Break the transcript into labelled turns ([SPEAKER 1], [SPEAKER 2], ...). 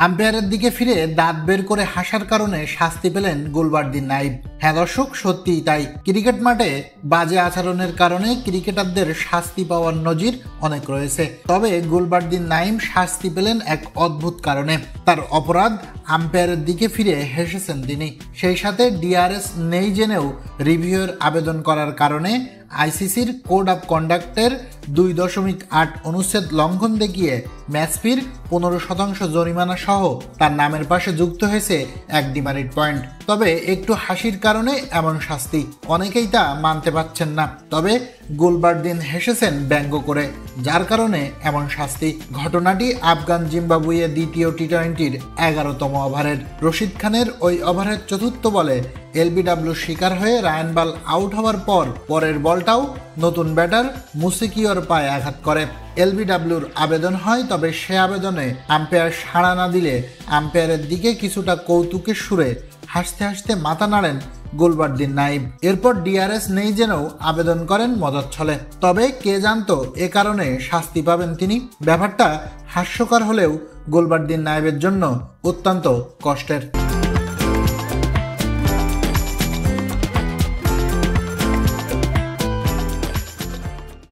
[SPEAKER 1] আম্পায়ারের দিকে ফিরে দাঁত বের করে হাসার কারণে শাস্তি পেলেন গুলবার্দিন নাইব। হ্যাঁ দর্শক, সত্যিই তাই। ক্রিকেট মাঠে বাজে আচরণের কারণে ক্রিকেটারদের শাস্তি পাওয়ার নজির অনেক রয়েছে, তবে গুলবার্দিন নাইব শাস্তি পেলেন এক অদ্ভুত কারণে। তার অপরাধ, আম্পায়ারের দিকে ফিরে হেসেছেন তিনি। সেই সাথে ডিআরএস নেই জেনেও রিভিউয়ের আবেদন করার কারণে আইসিসির কোড অফ কন্ডাক্টের 2.8 অনুচ্ছেদ লঙ্ঘন দেখিয়ে ম্যাচ ফির 15% জরিমানা সহ তার নামের পাশে যুক্ত হয়েছে 1 ডিমেরিট পয়েন্ট। তবে একটু হাসির কারণে এমন শাস্তি, অনেকেই তা মানতে পারছেন না। তবে গুলবার্দিন হেসেছেন ব্যঙ্গ করে, যার কারণে এমন শাস্তি। ঘটনাটি আফগান জিম্বাবুয়ে দ্বিতীয় টি-20-র 11তম ওভারের। রশিদ খানের ওই ওভারের চতুর্থ বলে এলবিডব্লিউ শিকার হয়ে রায়ান বাল আউট হওয়ার পরের বলটাও নতুন ব্যাটার মুসিকিওর পায়ে আঘাত করে। এলবিডব্লিউর আবেদন হয়, তবে সে আবেদনে আম্পায়ার সাড়া না দিলে আম্পায়ারের দিকে কিছুটা কৌতুকের সুরে হাসতে হাসতে মাথা নাড়েন গুলবার্দিন নাইব। এরপর ডিআরএস নেই জেনেও আবেদন করেন মজার ছলে। তবে কে জানতো এ কারণে শাস্তি পাবেন তিনি। ব্যাপারটা হাস্যকর হলেও গুলবার্দিন নাইবের জন্য অত্যন্ত কষ্টের।